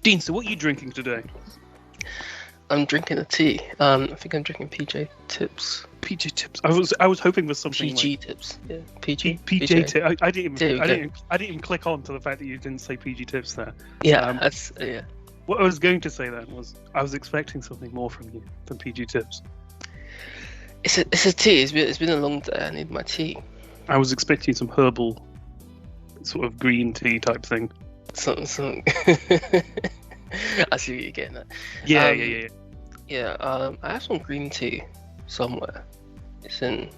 Dean, so what are you drinking today? I'm drinking a tea. I think I'm drinking PJ Tips. PJ Tips. I was hoping for something PG like Tips. Yeah, PG. PJ Tips. I didn't There we even go. I didn't even click on to the fact that you didn't say PG Tips there. Yeah, that's yeah. What I was going to say then was I was expecting something more from you than PG Tips. It's a tea. It's been a long day. I need my tea. I was expecting some herbal, sort of green tea type thing. Something. I see what you're getting at. Yeah. Yeah. I have some green tea somewhere. It's in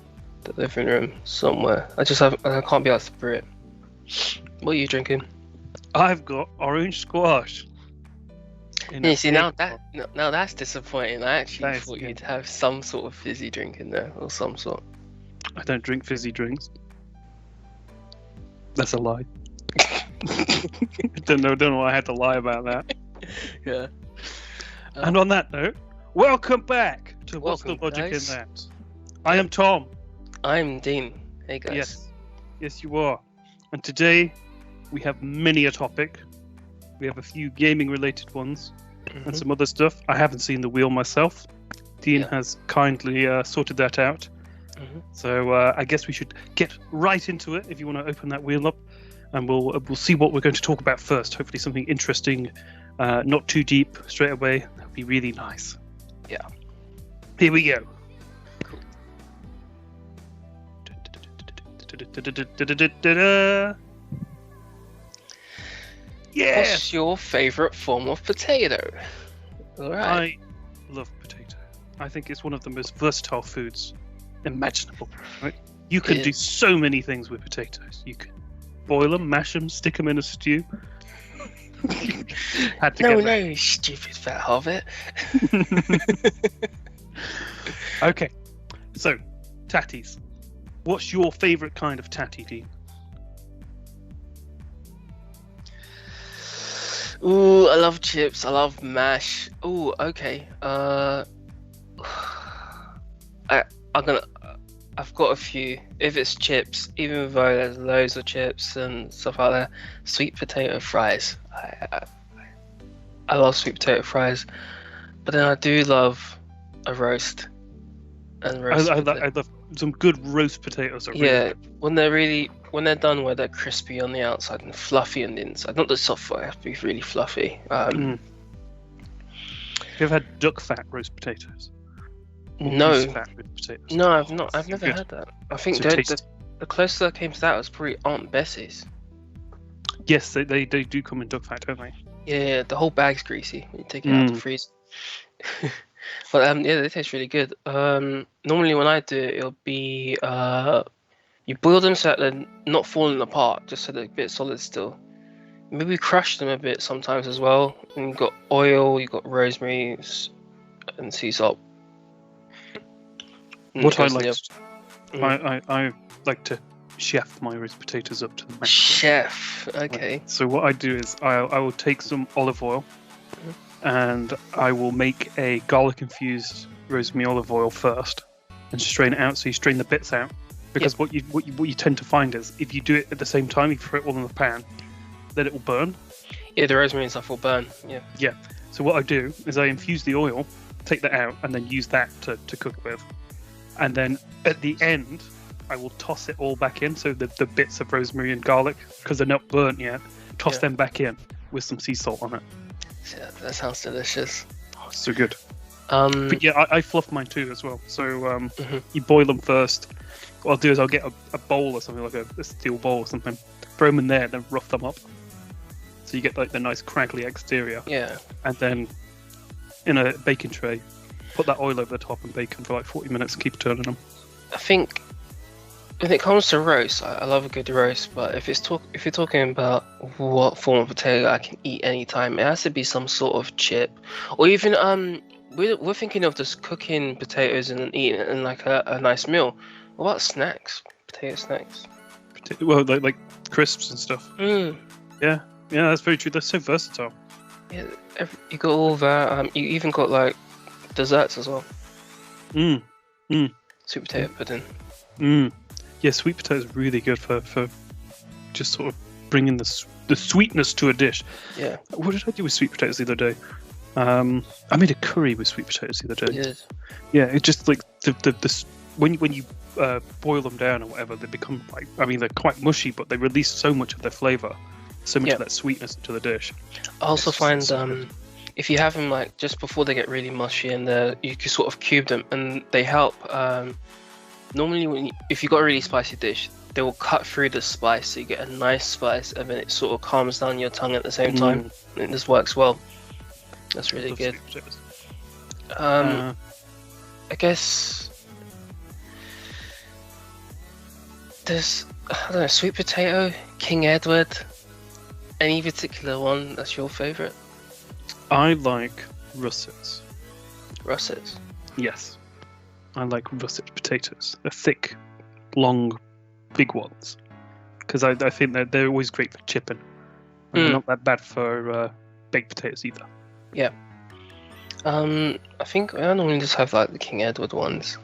the living room somewhere. I can't be asked to brew it. What are you drinking? I've got orange squash. Yeah, see now that's disappointing. I actually thought good. you'd have some sort of fizzy drink in there or some sort. I don't drink fizzy drinks. That's a lie. don't know why I had to lie about that. Yeah. And on that note, welcome back to What's the welcome, Logic guys. in That? I am Tom. I'm Dean. Hey guys. Yes, you are. And today we have many a topic. We have a few gaming-related ones and some other stuff. I haven't seen the wheel myself. Dean has kindly sorted that out. So I guess we should get right into it. If you want to open that wheel up, and we'll see what we're going to talk about first. Hopefully something interesting, not too deep straight away. That would be really nice. Yeah. Here we go. Cool. Yeah. What's your favourite form of potato? Alright. I love potato. I think it's one of the most versatile foods imaginable. Right? You can do so many things with potatoes. You can boil them, mash them, stick them in a stew. Had to No, get that. you stupid fat hobbit. Okay, so tatties. What's your favourite kind of tatty, Dean? Ooh, I love chips. I love mash. Ooh, okay. I've got a few. If it's chips, even though there's loads of chips and stuff like that, sweet potato fries. I love sweet potato fries, but then I do love a roast. And roast. I love some good roast potatoes. Are really good. when they're done, where they're crispy on the outside and fluffy on the inside. Not the soft one, they have to be really fluffy. Have you ever had duck fat roast potatoes? No, fat roast potatoes? no, I've not. I've never Good. had that. I think So the closest I came to that was probably Aunt Bessie's. Yes, they do come in duck fat, don't they? Yeah, the whole bag's greasy when you take it out of the freezer. But yeah, they taste really good. Normally when I do it, it'll be you boil them so that they're not falling apart, just so they're a bit solid still. Maybe crush them a bit sometimes as well. And you've got oil, you've got rosemary and sea salt. And What it I goes in the like, oven. I like to chef my roast potatoes up to the max. Chef, okay. So what I do is I will take some olive oil, and I will make a garlic infused rosemary olive oil first, and strain it out. So you strain the bits out, because what you tend to find is if you do it at the same time, you throw it all in the pan, then it will burn. Yeah, the rosemary and stuff will burn. Yeah. Yeah. So what I do is I infuse the oil, take that out, and then use that to cook with. And then at the end, I will toss it all back in. So the bits of rosemary and garlic, because they're not burnt yet, toss them back in with some sea salt on it. Yeah, that sounds delicious. Oh, so good. But yeah, I fluff mine too as well. So you boil them first. What I'll do is I'll get a bowl or something, like a steel bowl or something, throw them in there, then rough them up. So you get like the nice crackly exterior. Yeah. And then in a baking tray, put that oil over the top and bake them for like 40 minutes and keep turning them. I think when it comes to roast, I love a good roast. But if you're talking about what form of potato I can eat anytime, it has to be some sort of chip, or even we're thinking of just cooking potatoes and eating it in like a nice meal. What about snacks? Potato snacks. Well, like crisps and stuff. Yeah, that's very true. They're so versatile. Yeah, you got all that. You even got like desserts as well. Sweet potato pudding. Yeah, sweet potato is really good for just sort of bringing the the sweetness to a dish. Yeah. What did I do with sweet potatoes the other day? I made a curry with sweet potatoes the other day. Good. Yeah, it's just like when you boil them down or whatever, they become like, I mean, they're quite mushy, but they release so much of their flavor, so much of that sweetness into the dish. I also find if you have them like just before they get really mushy, and you can sort of cube them, and they help. Normally, if you got a really spicy dish, they will cut through the spice, so you get a nice spice, and then it sort of calms down your tongue at the same time. And this works well. That's really good. I guess there's, I don't know, sweet potato, King Edward. Any particular one that's your favourite? I like russets. Russets? Yes. I like russet potatoes. They're thick, long, big ones. Because I think they're always great for chipping. And they're not that bad for baked potatoes either. Yeah. I think I normally just have like the King Edward ones.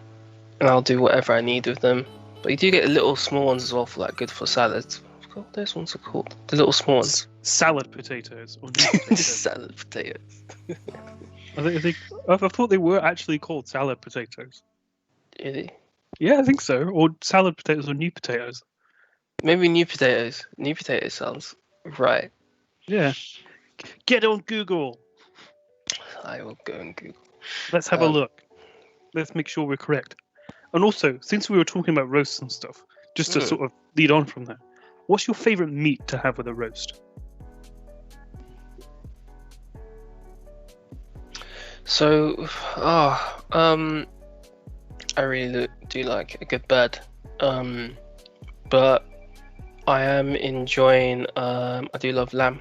And I'll do whatever I need with them. But you do get the little small ones as well for like good for salads. I forgot what those ones are called. The little small ones. Salad potatoes. Or potatoes. Just salad potatoes. I thought they were actually called salad potatoes. Really? Yeah, I think so. Or salad potatoes or new potatoes. Maybe new potatoes. New potatoes sounds right. Yeah. Get on Google. I will go and Google. Let's have a look. Let's make sure we're correct. And also, since we were talking about roasts and stuff, just to sort of lead on from there, what's your favourite meat to have with a roast? So, I really do like a good bird. But I am enjoying, I do love lamb.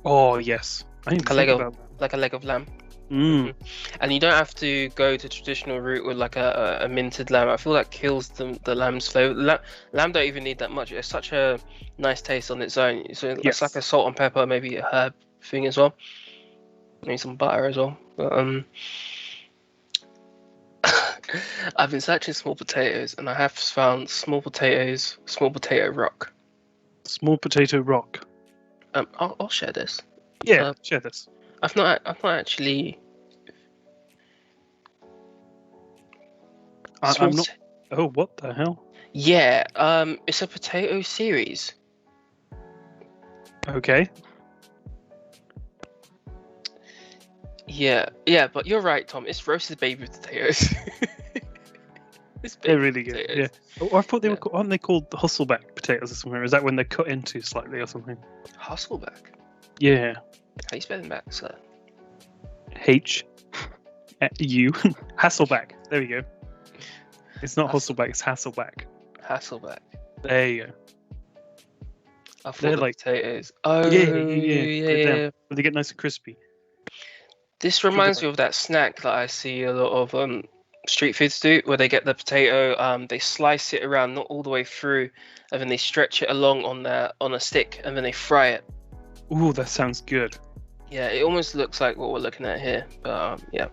Oh, yes. I didn't think about that. Like a leg of lamb. Mm. And you don't have to go to traditional route with like a minted lamb. I feel that kills the lamb's flavor. Lamb don't even need that much. It's such a nice taste on its own. So it's like a salt and pepper, maybe a herb thing as well. Maybe some butter as well. But I've been searching small potatoes, and I have found small potato rock. Small potato rock. I'll share this. Yeah, share this. I've not actually. I'm not. Oh, what the hell? Yeah, it's a potato series. Okay. Yeah, but you're right, Tom. It's roasted baby potatoes. They're really good. Yeah. Oh, I thought they were. Aren't they called Hustleback potatoes or something? Or is that when they're cut into slightly or something? Hustleback. Yeah. How you spelling back, sir? H. U. Hasselback. There we go. It's not Hustleback. It's Hasselback. Hasselback. There you go. I thought they're like potatoes. Oh, yeah. But they get nice and crispy. This reminds me of that snack that I see a lot of street foods do, where they get the potato, they slice it around, not all the way through, and then they stretch it along on a stick, and then they fry it. Ooh, that sounds good. Yeah, it almost looks like what we're looking at here. But yeah,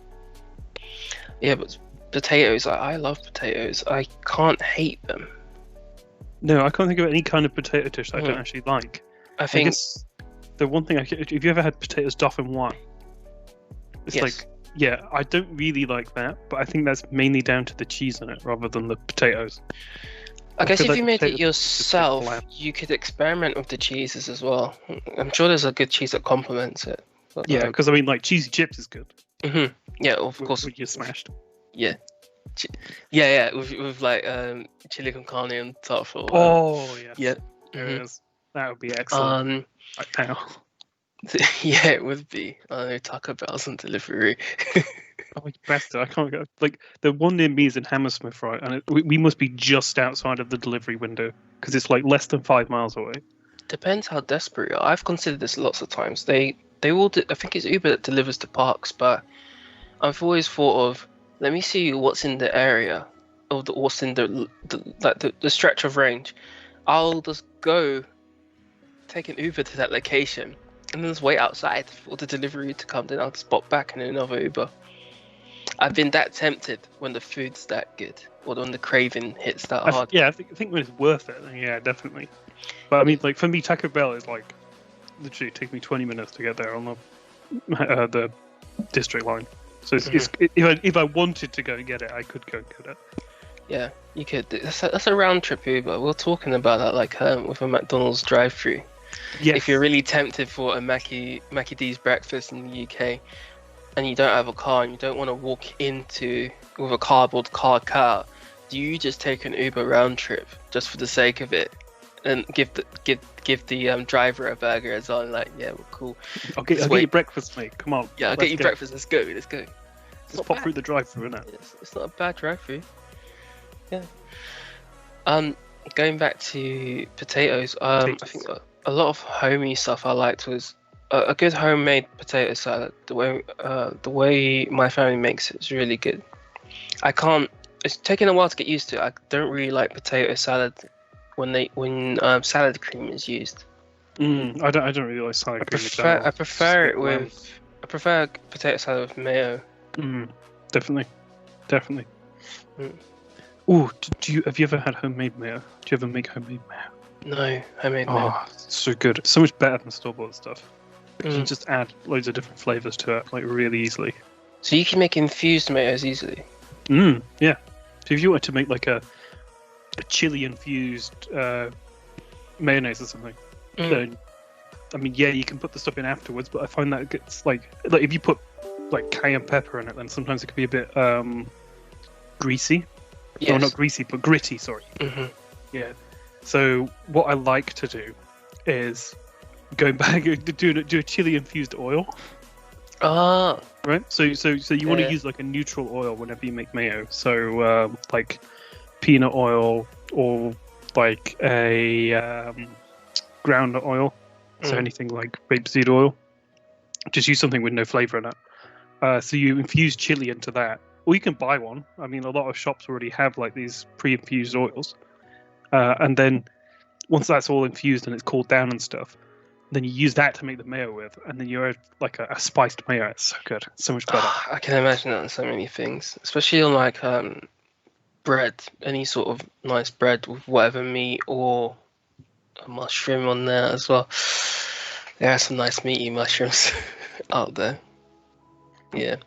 but potatoes, I love potatoes. I can't hate them. No, I can't think of any kind of potato dish that I don't actually like. I guess the one thing have you ever had potatoes dauphinoise? It's like, yeah, I don't really like that, but I think that's mainly down to the cheese in it rather than the potatoes. I guess if you made it yourself, you could experiment with the cheeses as well. I'm sure there's a good cheese that complements it. But, yeah, because I mean, like, cheesy chips is good. Mm-hmm. Yeah, of course. When you're smashed. Yeah. Yeah, with like chili con carne on top. Oh, yes. Yeah. Mm-hmm. That would be excellent. Right now. Yeah, it would be. I know Taco Bell's on delivery. Oh, you bastard! I can't go. Like the one near me is in Hammersmith, right? And we must be just outside of the delivery window because it's like less than 5 miles away. Depends how desperate you are. I've considered this lots of times. They will. I think it's Uber that delivers to parks, but I've always thought of, let me see what's in the area, or what's in the stretch of range. I'll just go take an Uber to that location and then just wait outside for the delivery to come. Then I'll just pop back in another Uber. I've been that tempted when the food's that good, or when the craving hits that hard. I think when it's worth it, then yeah, definitely. But I mean, like for me, Taco Bell is like literally take me 20 minutes to get there on the district line. So if I wanted to go and get it, I could go and get it. Yeah, you could. That's a round trip Uber. We're talking about that like with a McDonald's drive-through. Yes. If you're really tempted for a Mackie D's breakfast in the UK, and you don't have a car and you don't want to walk into with a cardboard card car, do you just take an Uber round trip just for the sake of it, and give the driver a burger as well? Like, yeah, we're cool. I'll get you breakfast, mate. Come on. Yeah, I'll get you breakfast. Let's go. Let's pop through the drive-through, innit? It's not a bad drive-through. Yeah. Going back to potatoes. I think a lot of homey stuff I liked was a good homemade potato salad. The way my family makes it is really good. It's taken a while to get used to. I don't really like potato salad when salad cream is used. I don't really like salad cream. I prefer potato salad with mayo. Definitely. Ooh, have you ever had homemade mayo? Do you ever make homemade mayo? No, homemade mayo. Oh, it's so good. It's so much better than store-bought stuff. You can just add loads of different flavors to it, like really easily. So you can make infused mayos easily? Yeah. So if you wanted to make like a chili infused mayonnaise or something, then I mean, yeah, you can put the stuff in afterwards, but I find that it gets like if you put like cayenne pepper in it, then sometimes it can be a bit greasy. Yes. No, not greasy, but gritty. Sorry. Yeah. So what I like to do is go back do a chili infused oil. Ah. Right. So you want to use like a neutral oil whenever you make mayo. So like peanut oil or like a groundnut oil. So anything like rapeseed oil. Just use something with no flavor in it. So you infuse chili into that. Or you can buy one. I mean, a lot of shops already have like these pre-infused oils. And then once that's all infused and it's cooled down and stuff, then you use that to make the mayo with, and then you're like a spiced mayo. It's so good. It's so much better. I can imagine that on so many things, especially on like bread, any sort of nice bread with whatever meat or a mushroom on there as well. There are some nice meaty mushrooms out there. Yeah.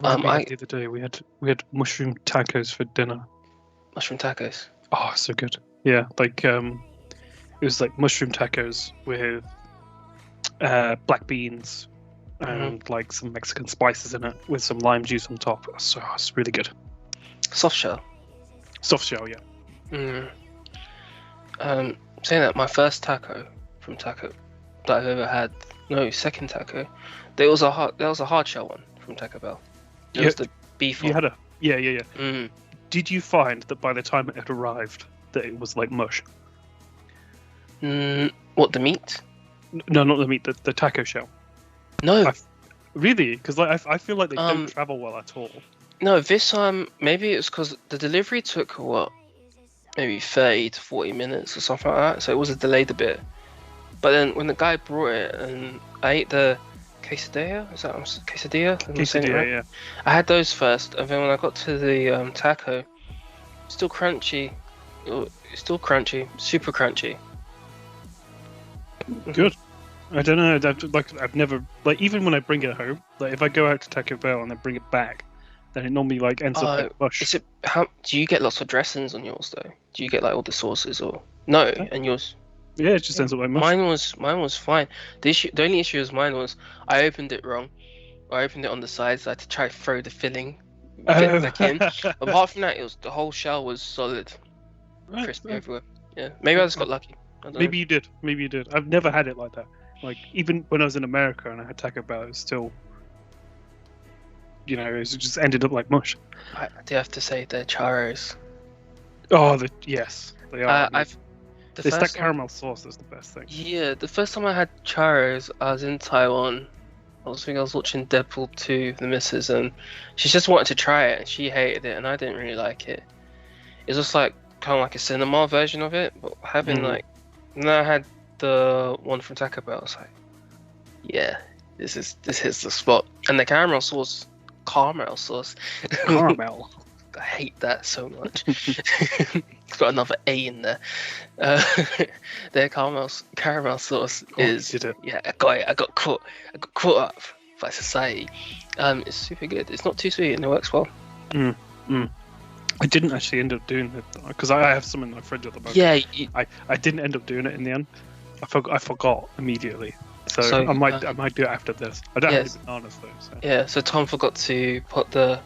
The other day we had mushroom tacos for dinner. Mushroom tacos. Oh, so good. Yeah, like it was like mushroom tacos with black beans and like some Mexican spices in it with some lime juice on top. So it's really good. Soft shell. Soft shell, yeah. Saying that, my first taco from taco that I've ever had. No, second taco. There was a hard shell one from Taco Bell. It was the beef one. You had a yeah. Did you find that by the time it had arrived that it was like mush? What, the meat? No, not the meat. The taco shell. No. Really? Because like, I feel like they don't travel well at all. No, this maybe it's because the delivery took maybe 30 to 40 minutes or something like that. So it was delayed a bit. But then when the guy brought it and I ate the quesadilla, is that quesadilla? Quesadilla, right? Yeah. I had those first, and then when I got to the taco, still crunchy, super crunchy. Good. I don't know. I've never even when I bring it home. Like if I go out to Taco Bell and I bring it back, then it normally like ends up like mush. Do you get lots of dressings on yours though? Do you get like all the sauces or no? Yeah. And yours? Yeah, it just ends up like mush. Mine was fine. The only issue with mine was I opened it wrong. I opened it on the sides. I had to try to throw the filling back in. Apart from that, the whole shell was solid, crispy everywhere. Yeah, maybe I just got lucky. Maybe you did. I've never had it like that. Like even when I was in America and I had Taco Bell, it was still, it just ended up like mush. I do have to say they're charros. Oh, yes, they are. It's that caramel sauce is the best thing. Yeah, the first time I had charros, I was in Taiwan. I was watching Deadpool 2, the missus, and she just wanted to try it, and she hated it, and I didn't really like it. It's just like kind of like a cinema version of it, but having and then I had the one from Taco Bell. I was like, yeah, this hits the spot, and the caramel sauce. Caramel. I hate that so much. It's got another A in there. Their caramel sauce is. Did it? Yeah, I got it. I got caught up by society. It's super good. It's not too sweet and it works well. I didn't actually end up doing it because I have some in my fridge at the moment. Yeah. I didn't end up doing it in the end. I forgot immediately. So I might do it after this. I don't have any bananas though. So. Yeah. So Tom forgot to put the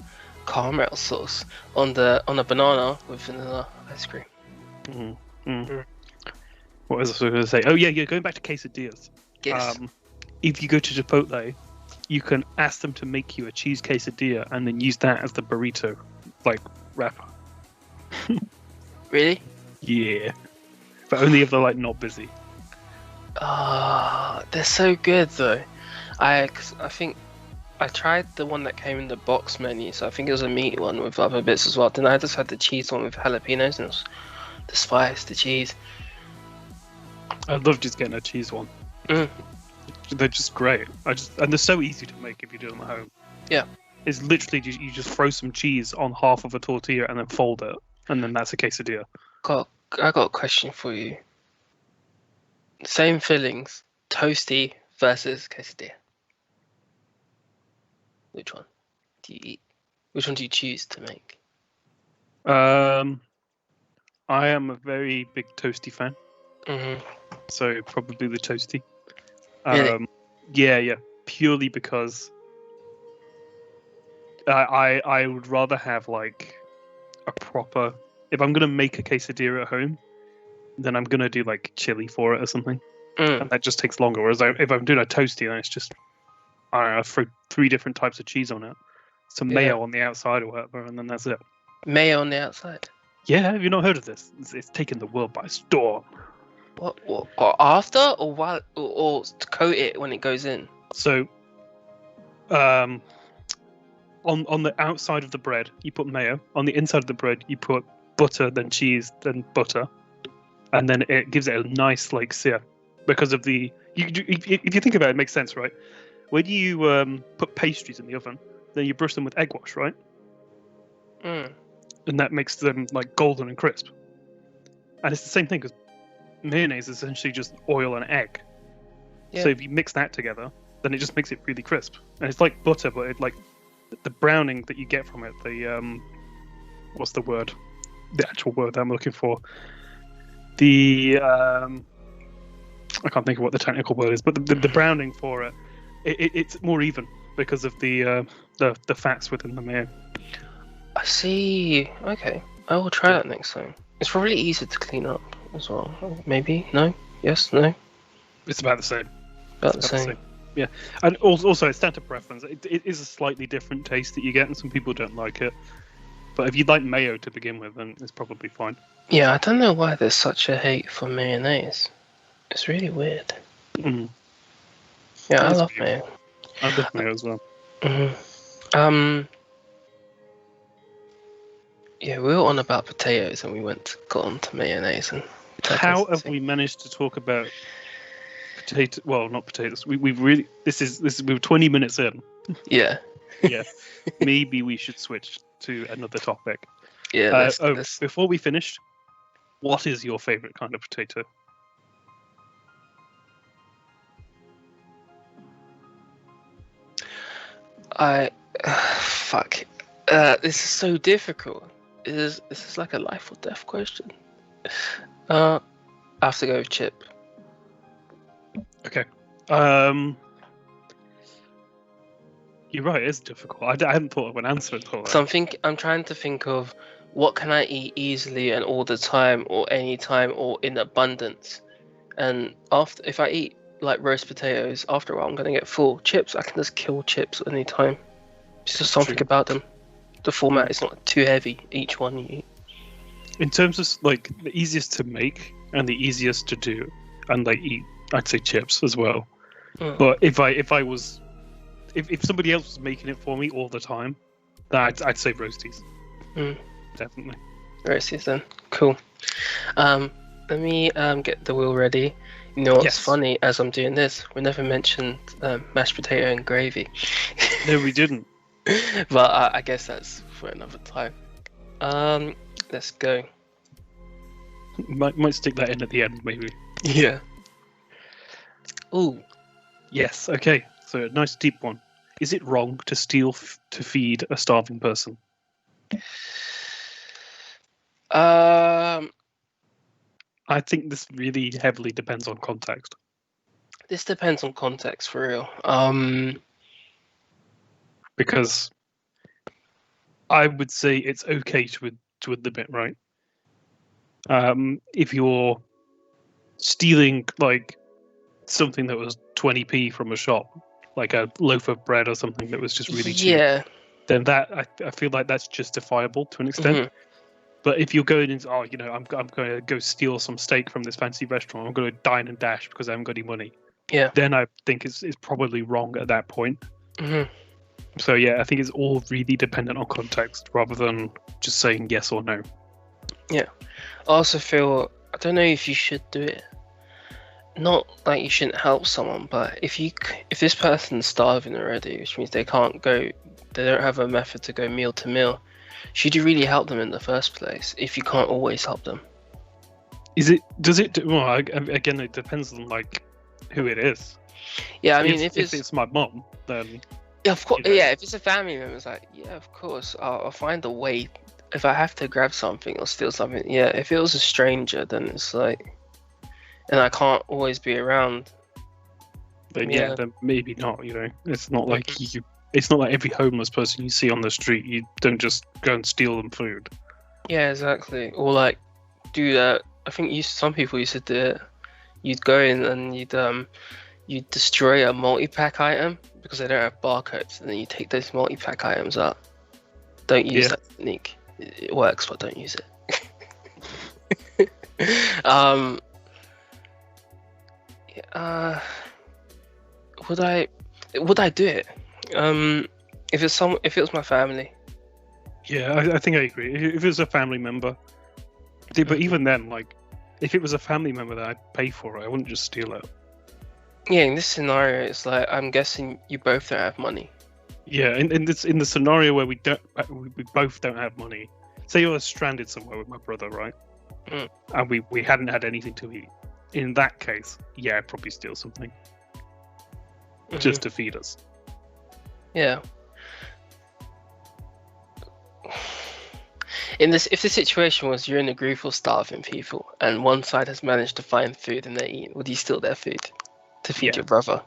caramel sauce on the banana with vanilla ice cream. What was I going to say? Oh yeah, going back to quesadillas. Yes. If you go to Chipotle, you can ask them to make you a cheese quesadilla and then use that as the burrito, like wrapper. Really? Yeah, but only if they're like not busy. They're so good though. I think I tried the one that came in the box menu, so I think it was a meat one with other bits as well. Then I just had the cheese one with jalapenos and it was the spice, the cheese. I love just getting a cheese one. They're just great. And they're so easy to make if you do them at home. Yeah. It's literally you just throw some cheese on half of a tortilla and then fold it, and then that's a quesadilla. I got a question for you. Same fillings, toasty versus quesadilla. Which one do you eat? Which one do you choose to make? I am a very big toasty fan. So probably the toasty. Really? Yeah. Purely because I would rather have like a proper. If I'm gonna make a quesadilla at home, then I'm gonna do like chili for it or something, and that just takes longer. Whereas if I'm doing a toasty, then it's just I throw 3 different types of cheese on it, some mayo on the outside or whatever, and then that's it. Mayo on the outside. Yeah, have you not heard of this? It's taken the world by storm. What or after or while or to coat it when it goes in? So, on the outside of the bread, you put mayo. On the inside of the bread, you put butter, then cheese, then butter, and then it gives it a nice like sear. Because of the if you think about it, it makes sense, right? When you put pastries in the oven, then you brush them with egg wash, right? And that makes them like golden and crisp. And it's the same thing because mayonnaise is essentially just oil and egg. Yeah. So if you mix that together, then it just makes it really crisp. And it's like butter, but it like the browning that you get from it. The what's the word? The actual word that I'm looking for. The I can't think of what the technical word is, but the browning for it, it's more even because of the fats within the mayo. I see. Okay, I will try that next time. It's probably easier to clean up as well. Maybe? No? Yes? No? It's about the same. About the same. Yeah, and also it's down to preference. It is a slightly different taste that you get, and some people don't like it. But if you like mayo to begin with, then it's probably fine. Yeah, I don't know why there's such a hate for mayonnaise. It's really weird. Yeah, I love mayo. I love mayo as well. Yeah, we were on about potatoes and we got on to mayonnaise and potatoes. How have we managed to talk about potato? Well, not potatoes. We've really we were 20 minutes in. Yeah. Yeah. Maybe we should switch to another topic. Yeah. Before we finish, what is your favorite kind of potato? Fuck. This is so difficult. This is like a life or death question. I have to go with chip. Okay. You're right. It's difficult. I hadn't thought of an answer at all. So I'm trying to think of what can I eat easily and all the time, or any time, or in abundance. And if I eat like roast potatoes, after a while I'm gonna get full. Chips, I can just kill chips any time. It's just something about them. The format is not too heavy. Each one you eat. In terms of like the easiest to make and the easiest to do and like eat, I'd say chips as well. But if somebody else was making it for me all the time, then I'd say roasties. Definitely. Roasties then. Cool. Let me get the wheel ready. You know what's funny? As I'm doing this, we never mentioned mashed potato and gravy. No, we didn't. But I guess that's for another time. Let's go. Might stick that in at the end, maybe. Yeah. Ooh. Yes. Okay. So a nice deep one. Is it wrong to steal to feed a starving person? Um. I think this really heavily depends on context. This depends on context for real. Because I would say it's okay to admit, right? If you're stealing like something that was 20p from a shop, like a loaf of bread or something that was just really cheap, Yeah. then that I feel like that's justifiable to an extent. Mhm. But if you're going into, I'm going to go steal some steak from this fancy restaurant, I'm going to dine and dash because I haven't got any money. Yeah. Then I think it's probably wrong at that point. Mhm. So yeah, I think it's all really dependent on context rather than just saying yes or no. Yeah. I also feel I don't know if you should do it. Not like you shouldn't help someone, but if this person's starving already, which means they can't go, they don't have a method to go meal to meal. Should you really help them in the first place if you can't always help them? Does it? Well, again, it depends on like who it is. Yeah, I So mean, if it's my mum, then yeah, of course, you know. yeah. If it's a family member, it's like, yeah, of course, I'll find a way. If I have to grab something or steal something, yeah. If it was a stranger, then it's like, and I can't always be around. then Yeah. then maybe not. It's not like It's not like every homeless person you see on the street, you don't just go and steal them food. Yeah, exactly. Or like do that. I think some people used to do it. You'd go in and you'd destroy a multi-pack item because they don't have barcodes, and then you take those multi-pack items up. Don't use that technique. It works, but don't use it. Would I do it? If it was my family. Yeah, I think I agree. If it was a family member, but even then, like, if it was a family member that I'd pay for it, I wouldn't just steal it. Yeah, in this scenario, it's like I'm guessing you both don't have money. Yeah, in the scenario where we both don't have money. Say you're stranded somewhere with my brother, right? Mm. And we hadn't had anything to eat. In that case, yeah, I'd probably steal something just to feed us. Yeah. If the situation was you're in a group of starving people and one side has managed to find food and they're eating, would you steal their food to feed your brother?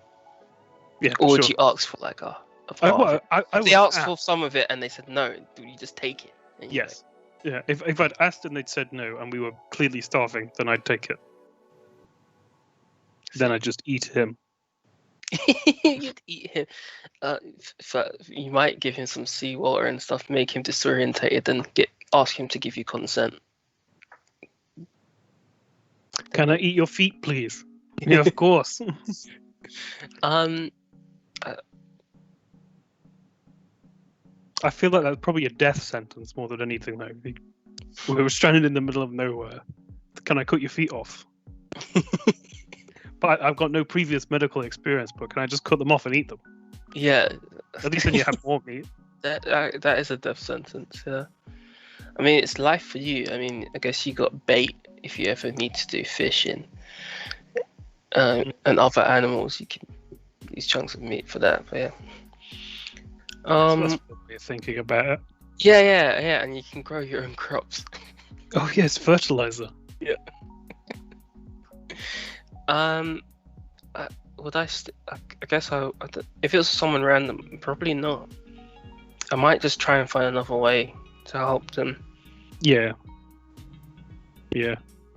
Yeah. Or would you ask for like a part of it? If they asked for some of it and they said no, do you just take it? Yes. Yeah. If I'd asked and they'd said no and we were clearly starving, then I'd take it. Then I'd just eat him. You'd eat him. You might give him some seawater and stuff, make him disorientated, and ask him to give you consent. Can I eat your feet, please? Yeah, of course. I feel like that's probably a death sentence more than anything, though. We were stranded in the middle of nowhere. Can I cut your feet off? But I've got no previous medical experience, but can I just cut them off and eat them? Yeah. At least then you have more meat. That is a death sentence, yeah. I mean, it's life for you. I mean, I guess you got bait if you ever need to do fishing. And other animals, you can use chunks of meat for that, but yeah. So that's what we're thinking about it. Yeah, and you can grow your own crops. Oh, yes, fertilizer. Yeah. Would I guess if it was someone random, probably not. I might just try and find another way to help them. Yeah.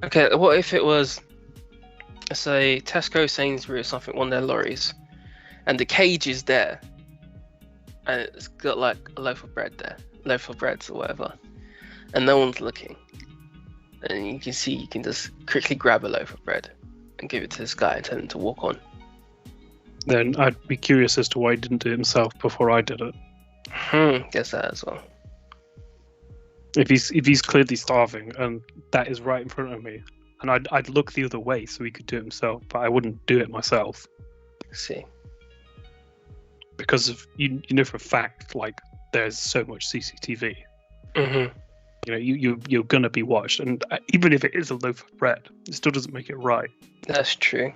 Okay, what if it was, say, Tesco, Sainsbury's or something, one of their lorries, and the cage is there, and it's got like a loaf of bread there, loaf of breads or whatever, and no one's looking, and you can just quickly grab a loaf of bread and give it to this guy and tell him to walk on. Then I'd be curious as to why he didn't do it himself before I did it. Guess that as well. If he's clearly starving and that is right in front of me, and I'd look the other way so he could do it himself, but I wouldn't do it myself. I see. Because of you know for a fact, like there's so much CCTV. you're gonna be watched, and even if it is a loaf of bread, it still doesn't make it right. That's true.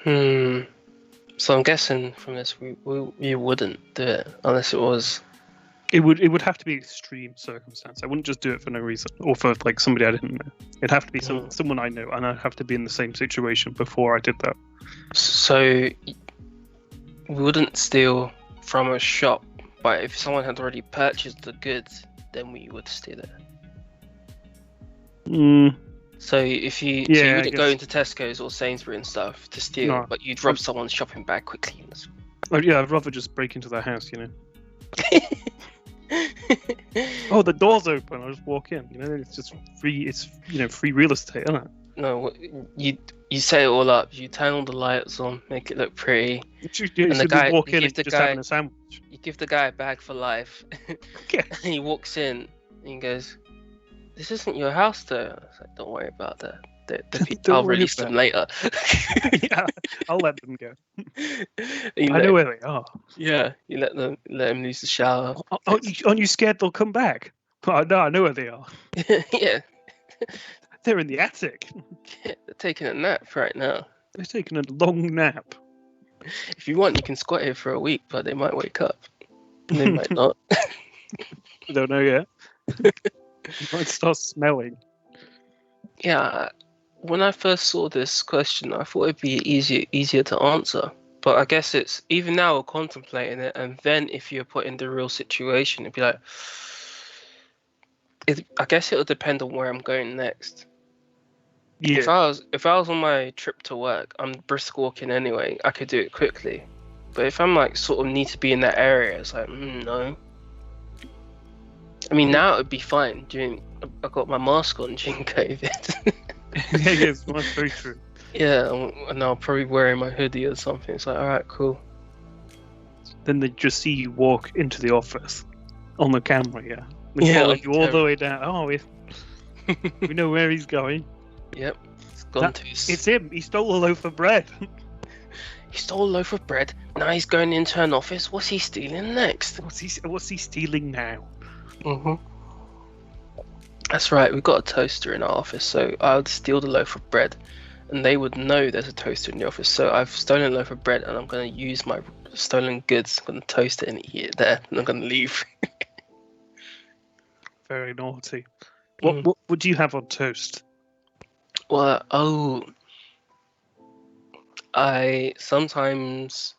So I'm guessing from this, we wouldn't do it unless it was. It would have to be extreme circumstance. I wouldn't just do it for no reason, or for like somebody I didn't know. It'd have to be someone I know, and I'd have to be in the same situation before I did that. So we wouldn't steal from a shop, but if someone had already purchased the goods, then we would steal it. So if you wouldn't go into Tesco's or Sainsbury's and stuff to steal, but you'd rob someone's shopping bag quickly. Oh yeah, I'd rather just break into their house, Oh, the door's open. I'll just walk in. It's just free. It's free real estate, isn't it? No, you set it all up. You turn all the lights on, make it look pretty. And the guy walk in and just having a sandwich. You give the guy a bag for life. Yeah. And he walks in and he goes, "This isn't your house, though." I was like, "Don't worry about that. I'll release them later." Yeah, I'll let them go. I know where they are. Yeah, you let them use the shower. Aren't you scared they'll come back? Oh, no, I know where they are. Yeah. They're in the attic. Yeah, they're taking a nap right now. They're taking a long nap. If you want, you can squat here for a week, but they might wake up. And they might not. I don't know yet. You might start smelling. Yeah, when I first saw this question, I thought it'd be easier to answer. But I guess it's even now we're contemplating it, and then if you're put in the real situation, it'd be like, I guess it'll depend on where I'm going next. Yeah. If I was on my trip to work, I'm brisk walking anyway. I could do it quickly. But if I'm like sort of need to be in that area, it's like no. I mean, now it would be fine. I got my mask on during COVID. Yes, that's very true. Yeah, and I'll probably wearing my hoodie or something. It's like, all right, cool. Then they just see you walk into the office on the camera, yeah. They follow you all the way down. Oh, we know where he's going. Yep, it's him. He stole a loaf of bread. He stole a loaf of bread. Now he's going into an office. What's he stealing next? What's he stealing now? That's right. We've got a toaster in our office, so I would steal the loaf of bread, and they would know there's a toaster in the office. So I've stolen a loaf of bread, and I'm going to use my stolen goods. I'm going to toast it and eat it there, and I'm going to leave. Very naughty. What would you have on toast? Well, I sometimes,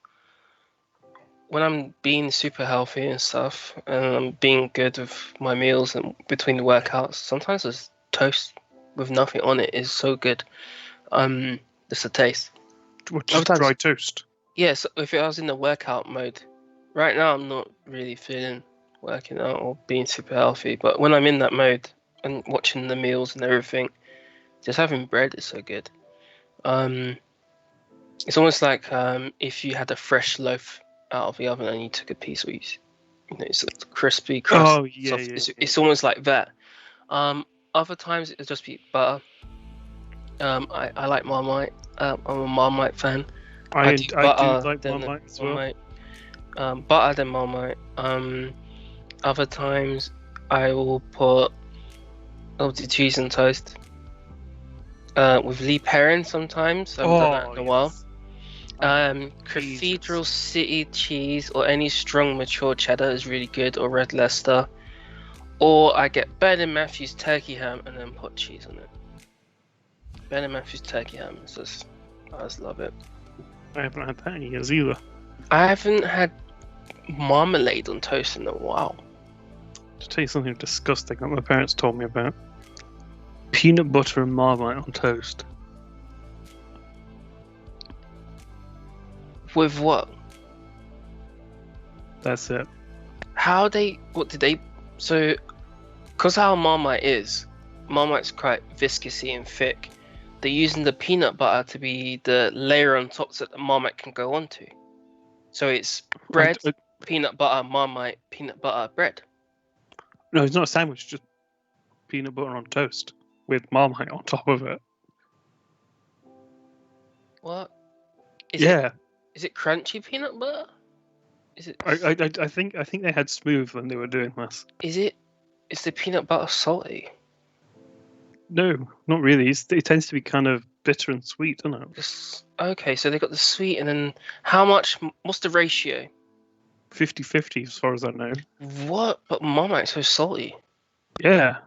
when I'm being super healthy and stuff, and I'm being good with my meals and between the workouts, sometimes this toast with nothing on it is so good. Just a taste. Just dry toast? Yeah, so if I was in the workout mode, right now I'm not really feeling working out or being super healthy, but when I'm in that mode and watching the meals and everything, just having bread is so good. It's almost like if you had a fresh loaf out of the oven and you took a piece of it's a crispy crust. Oh yeah, it's almost like that. Other times it'll just be butter. I like Marmite. I'm a Marmite fan. I do like Marmite as well. Butter then Marmite. Other times I will put melted cheese and toast. With Lee Perrin sometimes. I haven't done that in a while. Cathedral City cheese or any strong mature cheddar is really good, or red Leicester. Or I get Ben & Matthews turkey ham and then put cheese on it. Ben & Matthews turkey ham is just, I just love it. I haven't had that in years either. I haven't had marmalade on toast in a while. To tell you something disgusting that my parents told me about. Peanut butter and Marmite on toast. With what? That's it. So, because how Marmite's quite viscousy and thick, they're using the peanut butter to be the layer on top that the Marmite can go onto. So it's bread, peanut butter, Marmite, peanut butter, bread. No, it's not a sandwich, just peanut butter on toast with Marmite on top of it. What? Is it crunchy peanut butter? Is it? I think they had smooth when they were doing this. Is it? Is the peanut butter salty? No, not really. It tends to be kind of bitter and sweet, doesn't it? Okay, so they got the sweet, and then how much? What's the ratio? 50-50 as far as I know. What? But Marmite's so salty. Yeah.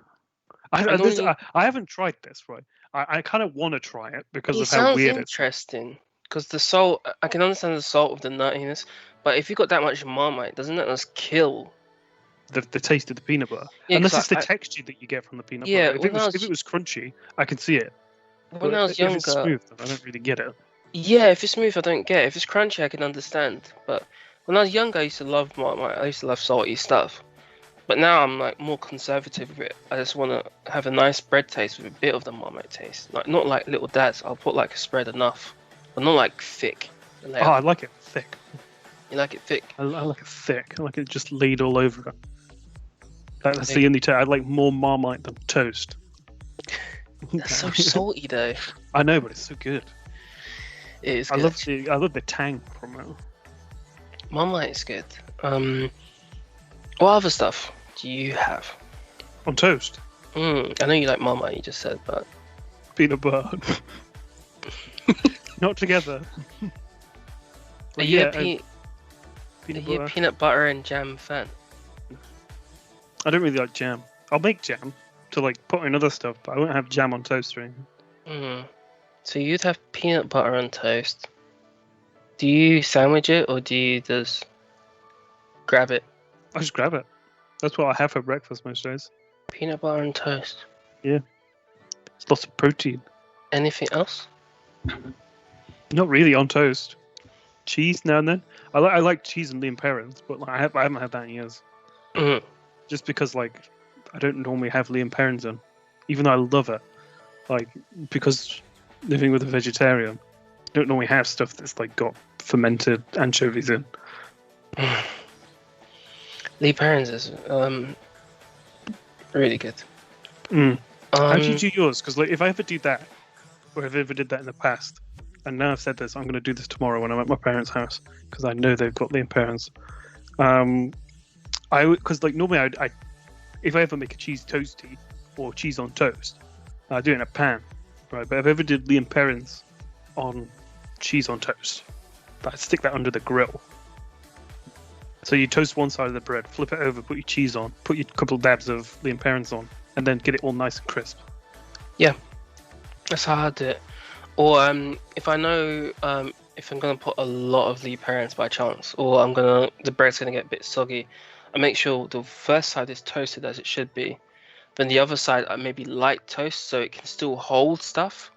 I normally- haven't tried this, right? I kind of want to try it because It of how sounds weird it is. interesting. Because the salt, I can understand the salt with the nuttiness, but if you got that much Marmite, doesn't that just kill? The taste of the peanut butter. Yeah, Unless 'cause it's the texture that you get from the peanut Yeah, butter. when If it was crunchy, I can see it. when I was If it's younger, smooth, then I don't really get it. yeah, if it's smooth, I don't get it. If it's crunchy, I can understand. But when I was younger, I used to love Marmite. I used to love salty stuff. But now I'm like more conservative with it. I just want to have a nice bread taste with a bit of the Marmite taste. Like not like little dads. I'll put like a spread enough, but not like thick. Oh, I like it thick. You like it thick? I like it thick. I like it just laid all over it. That's the only taste. I like more Marmite than toast. That's so salty though. I know, but it's so good. It is I good. love the tang from it. Marmite is good. What other stuff do you have? On toast, I know you like Marmite, you just said, but peanut butter. Not together. are But you, yeah, a, pe- are peanut you a butter. peanut butter and jam fan? I don't really like jam. I'll make jam to like put in other stuff, but I won't have jam on toast or anything. So you'd have peanut butter on toast. Do you sandwich it or do you just grab it? I just grab it. That's what I have for breakfast most days. Peanut butter and toast. It's lots of protein. Anything else? Not really on toast. Cheese now and then. I like cheese and lean parents, but like, I haven't had that in years. Mm. Just because like I don't normally have lean parents in, even though I love it. Like because living with a vegetarian, I don't normally have stuff that's like got fermented anchovies in. Lee Perrins is really good. How do you do yours? Because like if I ever do that, or if I ever did that in the past, and now I've said this, I'm going to do this tomorrow when I'm at my parents' house because I know they've got lean parents. Because like normally I if I ever make a cheese toasty or cheese on toast, I do it in a pan, right? But if I ever did lean parents on cheese on toast, I'd stick that under the grill. So you toast one side of the bread, flip it over, put your cheese on, put your couple of dabs of lean parents on, and then get it all nice and crisp. That's how I do it. Or if I know if I'm gonna put a lot of Lee Perrins by chance, or the bread's gonna get a bit soggy, I make sure the first side is toasted as it should be. Then the other side I maybe light toast so it can still hold stuff.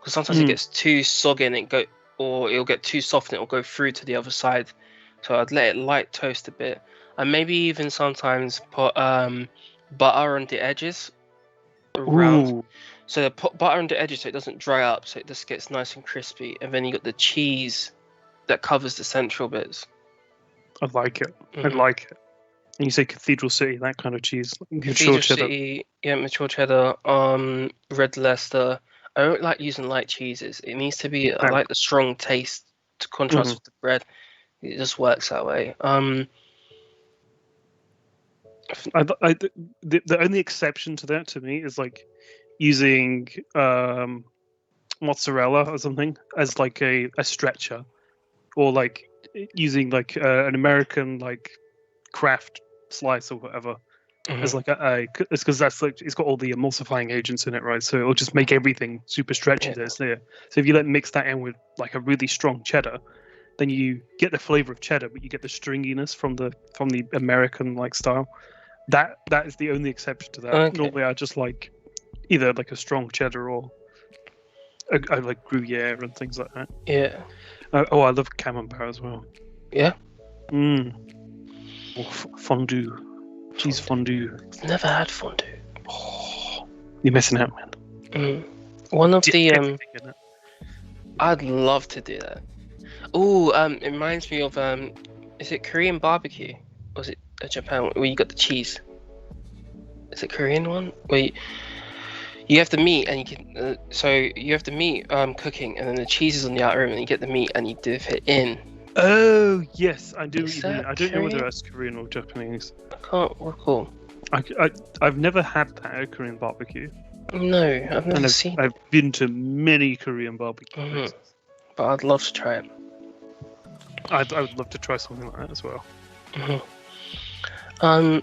Because sometimes it gets too soggy and it'll get too soft and it'll go through to the other side. So I'd let it light toast a bit, and maybe even sometimes put butter on the edges around. Ooh. So put butter on the edges so it doesn't dry up, so it just gets nice and crispy. And then you got the cheese that covers the central bits. I like it. I Mhm. like it. And you say Cathedral City, that kind of cheese. Mature Cathedral cheddar. City, yeah, mature cheddar, red Leicester. I don't like using light cheeses. It needs to be. I like the strong taste to contrast with the bread. It just works that way. The only exception to that to me is like using mozzarella or something as like a stretcher, or like using like an American like Kraft slice or whatever as like it's because that's like it's got all the emulsifying agents in it, right? So it'll just make everything super stretchy that's there. So if you mix that in with like a really strong cheddar, then you get the flavor of cheddar, but you get the stringiness from the American like style. That is the only exception to that. Okay. Normally, I just like either like a strong cheddar or I like Gruyere and things like that. Yeah. I love camembert as well. Yeah. Or fondue, cheese fondue. Never had fondue. Oh, you're missing out, man. One of Dip the everything in it. I'd love to do that. Oh, it reminds me of is it Korean barbecue? Or is it Japan where you got the cheese? Is it Korean one? Where you have the meat and you can you have the meat cooking and then the cheese is on the outer rim and you get the meat and you dip it in Oh yes, I do what Is you mean. that I don't know whether Korean? that's Korean or Japanese. I can't recall. I've never had that at Korean barbecue, No, I've and never I've seen I've been to many Korean barbecue it. places. But I'd love to try it. I would love to try something like that as well. hmm Um,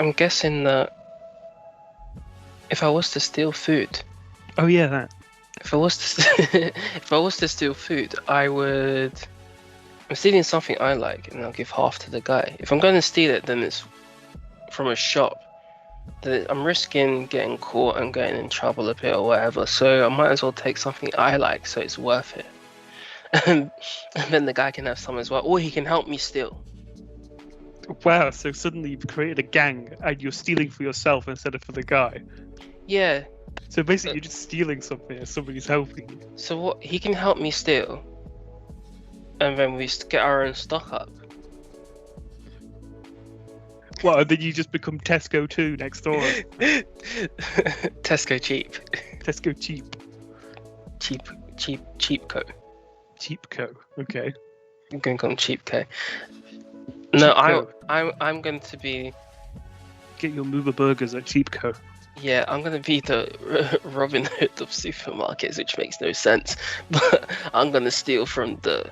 I'm guessing that if I was to steal food, Oh yeah, that. if I was to, if I was to steal food, I would. I'm stealing something I like, and I'll give half to the guy. If I'm going to steal it, then it's from a shop. Then I'm risking getting caught and getting in trouble a bit or whatever. So I might as well take something I like, so it's worth it. And then the guy can have some as well, or he can help me steal. Wow, so suddenly you've created a gang and you're stealing for yourself instead of for the guy. Yeah. So basically, you're just stealing something and somebody's helping you. So what? He can help me steal, and then we get our own stock up. Well, and then you just become Tesco 2 next door. Tesco cheap. Tesco cheap. Cheap co. Cheapco. Okay. I'm going to call him cheap co. No, Cheapco. I'm going to be. Get your Mooba burgers at Cheapco. Yeah, I'm going to be the Robin Hood of supermarkets, which makes no sense. But I'm going to steal from the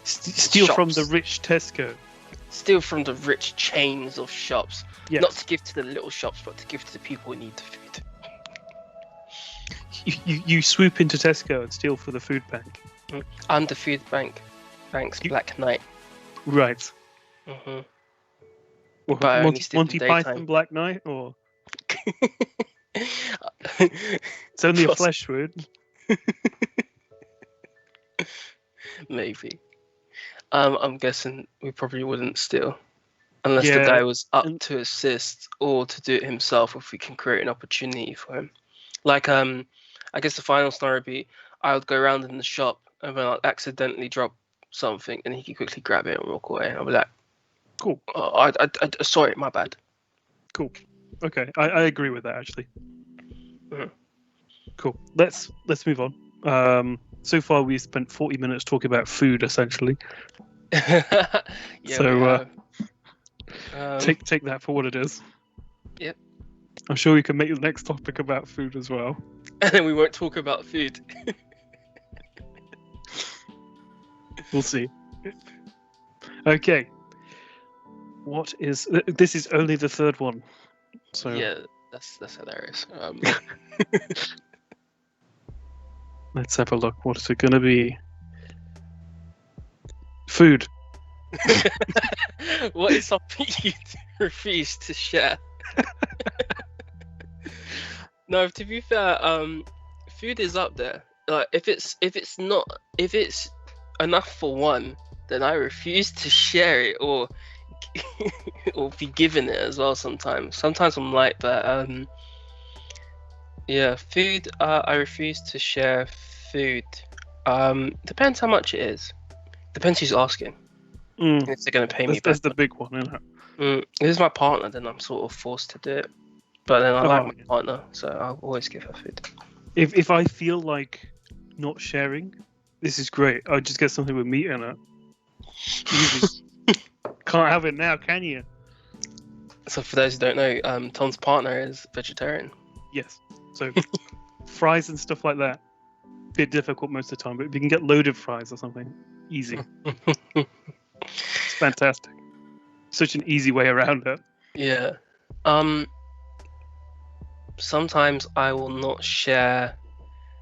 Steal from the shops. rich Tesco. Steal from the rich chains of shops. Yes. Not to give to the little shops, but to give to the people who need the food. You swoop into Tesco and steal for the food bank. I'm the food bank's Black Knight. Right. hmm Well, But I only Monty, steal in Monty daytime. Python Black Knight, or it's only a Poss- flesh wound. Maybe. I'm guessing we probably wouldn't steal. Unless the Yeah, guy was up and- to assist or to do it himself, if we can create an opportunity for him. Like, I guess the final scenario would be I would go around in the shop and then I'll accidentally drop something and he can quickly grab it and walk away. I'll be like, Cool. oh, sorry, my bad. Cool. Okay, I agree with that actually. Mhm. Cool. Let's move on. So far we've spent 40 minutes talking about food essentially. Yeah, So, we have. Take that for what it is. Yep. I'm sure we can make the next topic about food as well. And then we won't talk about food. We'll see. Okay. What is this? Is only the third one. So Yeah, that's hilarious. let's have a look. What is it going to be? Food. What is something you refuse to share? No, to be fair, food is up there. Like if it's enough for one, then I refuse to share it or or be given it as well. Sometimes I'm like that. Yeah, food. I refuse to share food. Depends how much it is. Depends who's asking. Mm, If they're gonna pay me that's back. the big one, isn't it? If it's my partner, then I'm sort of forced to do it. But then I Oh, like my yeah. partner, so I'll always give her food. If I feel like not sharing, this is great. I'll just get something with meat in it. Easy. Can't have it now, can you? So for those who don't know, Tom's partner is vegetarian. Yes. So fries and stuff like that, bit difficult most of the time. But if you can get loaded fries or something, easy. It's fantastic. Such an easy way around it. Yeah. Sometimes I will not share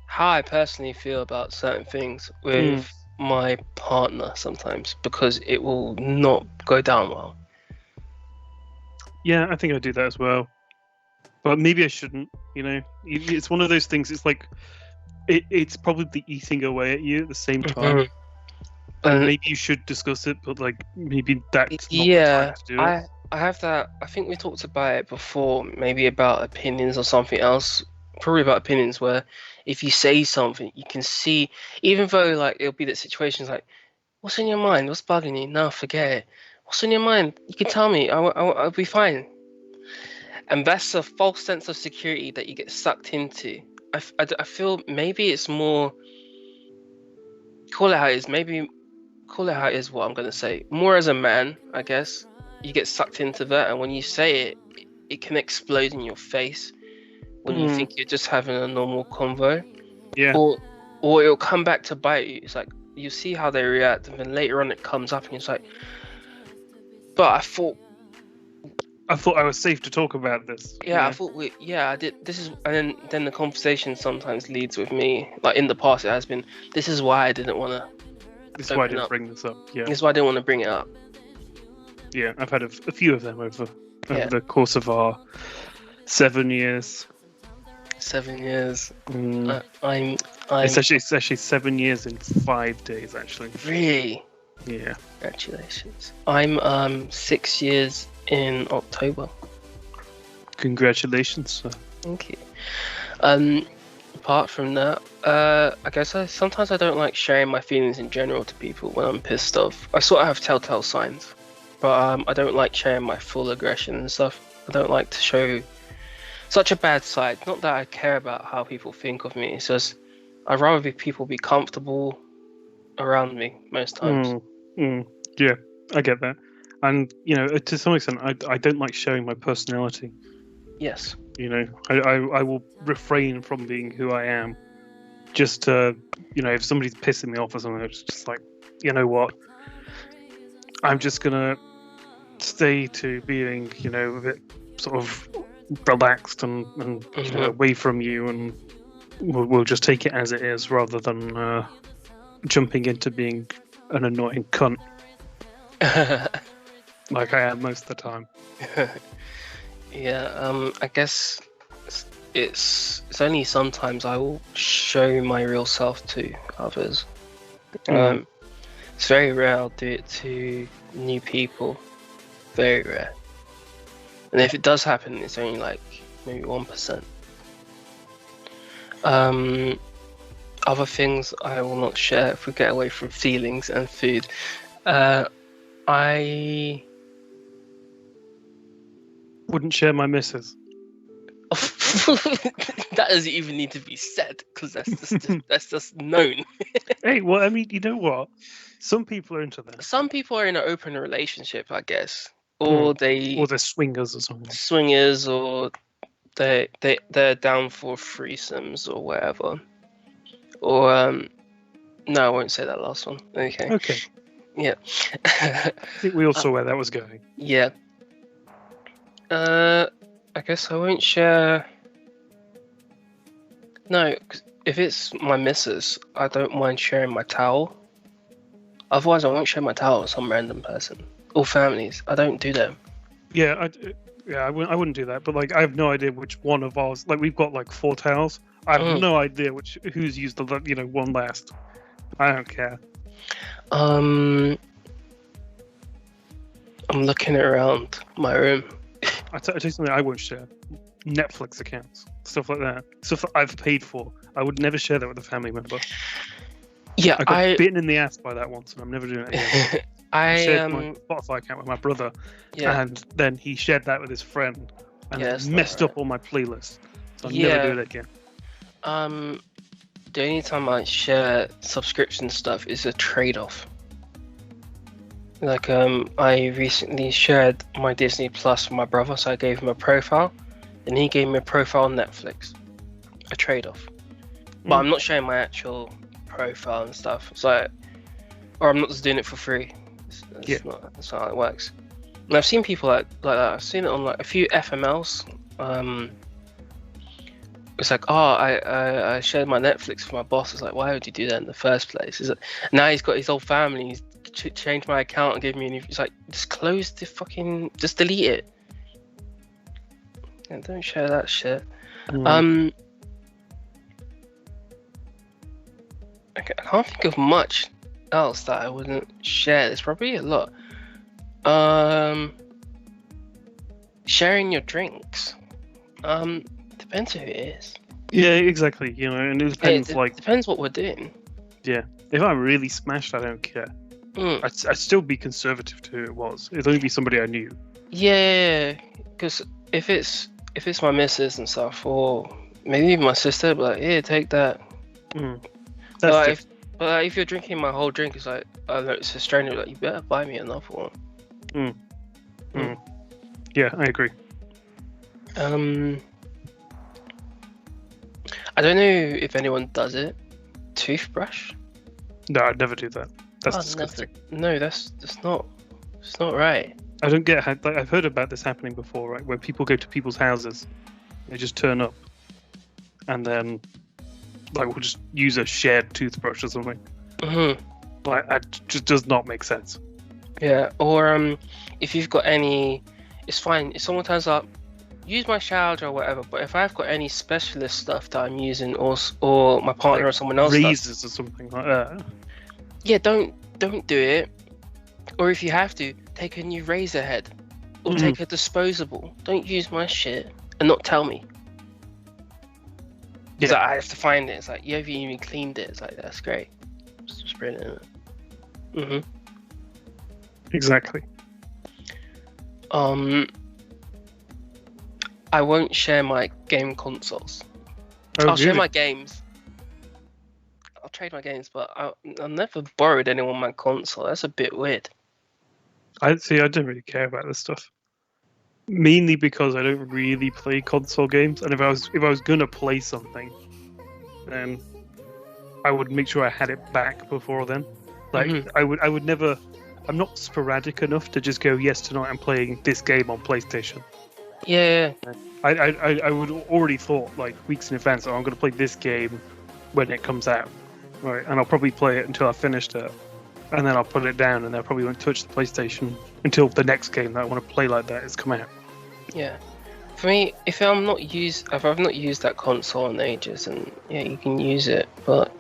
how I personally feel about certain things with my partner sometimes because it will not go down well. Yeah, I think I do that as well. But maybe I shouldn't, you know? It's one of those things, it's like, it's probably eating away at you at the same time. And maybe you should discuss it, but like, maybe that's not the time to do it. I have that. I think we talked about it before, maybe about opinions or something else. Probably about opinions where if you say something, you can see, even though like it'll be that situations like, what's in your mind? What's bugging you? No, forget it. What's in your mind? You can tell me. I'll be fine. And that's a false sense of security that you get sucked into. I feel maybe it's more call it how it is. Maybe call it how it is. What I'm gonna say. More as a man, I guess. You get sucked into that, and when you say it, it can explode in your face when you think you're just having a normal convo. Yeah. Or it'll come back to bite you. It's like you see how they react, and then later on it comes up, and it's like, but I thought I was safe to talk about this. Yeah, I thought I did. This is, and then the conversation sometimes leads with me. Like in the past, it has been. This is why I didn't want to. This is why I didn't bring this up. Yeah. This is why I didn't want to bring it up. Yeah, I've had a few of them over the course of our 7 years. 7 years. Mm. I'm. It's actually 7 years in 5 days. Actually. Really. Yeah. Congratulations. I'm 6 years in October. Congratulations, sir. Thank you. Apart from that, I guess sometimes I don't like sharing my feelings in general to people when I'm pissed off. I sort of have telltale signs, but I don't like sharing my full aggression and stuff. I don't like to show such a bad side. Not that I care about how people think of me. It's just I'd rather people be comfortable around me most times. Yeah, I get that. And, to some extent, I don't like showing my personality. Yes. I will refrain from being who I am. Just to, if somebody's pissing me off or something, it's just like, you know what? I'm just going to stay to being, a bit sort of relaxed and away from you, and we'll just take it as it is rather than jumping into being an annoying cunt. Like I am most of the time. Yeah, I guess it's only sometimes I will show my real self to others. It's very rare I'll do it to new people. Very rare. And if it does happen, it's only like maybe 1%. Other things I will not share if we get away from feelings and food. I wouldn't share my missus. That doesn't even need to be said because that's just known. Hey, well, I mean, you know what? Some people are into that. Some people are in an open relationship, I guess, or they're swingers or something. Swingers, or they're down for threesomes or whatever. Or no, I won't say that last one. Okay. Yeah. I think we all saw where that was going. Yeah. I guess I won't share. No, 'cause if it's my missus, I don't mind sharing my towel. Otherwise, I won't share my towel with some random person or families. I don't do them. Yeah, I wouldn't do that. But like, I have no idea which one of ours. Like, we've got like 4 towels. I have no idea who's used the one last. I don't care. I'm looking around my room. I tell you something I won't share. Netflix accounts, stuff like that. Stuff that I've paid for. I would never share that with a family member. Yeah, I got bitten in the ass by that once, and I'm never doing it again. I shared my Spotify account with my brother, and then he shared that with his friend, and it messed up all my playlists. So I'll never do it again. The only time I share subscription stuff is a trade-off. Like, I recently shared my Disney Plus with my brother, so I gave him a profile, and he gave me a profile on Netflix. A trade-off. But I'm not sharing my actual profile and stuff. It's like, or I'm not just doing it for free. That's not how it works. And I've seen people like that. I've seen it on like a few FMLs. It's like, I shared my Netflix with my boss. It's like, why would you do that in the first place? Is it now he's got his whole family. He's changed my account and gave me a new. It's like, just close the fucking, just delete it. And don't share that shit. I can't think of much else that I wouldn't share. There's probably a lot. Sharing your drinks. Depends who it is. Yeah, exactly. And it depends. Depends what we're doing. Yeah, if I'm really smashed, I don't care. I'd still be conservative to who it was. It'd only be somebody I knew. Yeah, because if it's my missus and stuff, or maybe even my sister, but like, yeah, take that. That's like, But if you're drinking my whole drink, it's like, I know it's a stranger, like, you better buy me another one. Yeah, I agree. I don't know if anyone does it. Toothbrush? No, I'd never do that. That's disgusting. No, that's not. It's not right. I don't get how. Like, I've heard about this happening before, right? Where people go to people's houses, they just turn up, and then like we'll just use a shared toothbrush or something. Like that just does not make sense. Yeah. Or if you've got any, it's fine. If someone turns up, use my shower or whatever. But if I've got any specialist stuff that I'm using, or my partner or someone else, razors or something like that. Yeah, don't do it. Or if you have to, take a new razor head, or take a disposable. Don't use my shit and not tell me. Because I have to find it. It's like, you haven't even cleaned it. It's like, that's great. It's just brilliant. Exactly. I won't share my game consoles. I'll share my games. I'll trade my games, but I've never borrowed anyone my console. That's a bit weird. I don't really care about this stuff. Mainly because I don't really play console games, and if I was gonna play something, then I would make sure I had it back before then. Like I would never. I'm not sporadic enough to just go, yes, tonight I'm playing this game on PlayStation. Yeah. I would already thought like weeks in advance, oh, I'm going to play this game when it comes out, right? And I'll probably play it until I've finished it, and then I'll put it down, and I probably won't touch the PlayStation until the next game that I want to play like that has come out. Yeah. For me, if I've not used that console in ages, and yeah, you can use it, but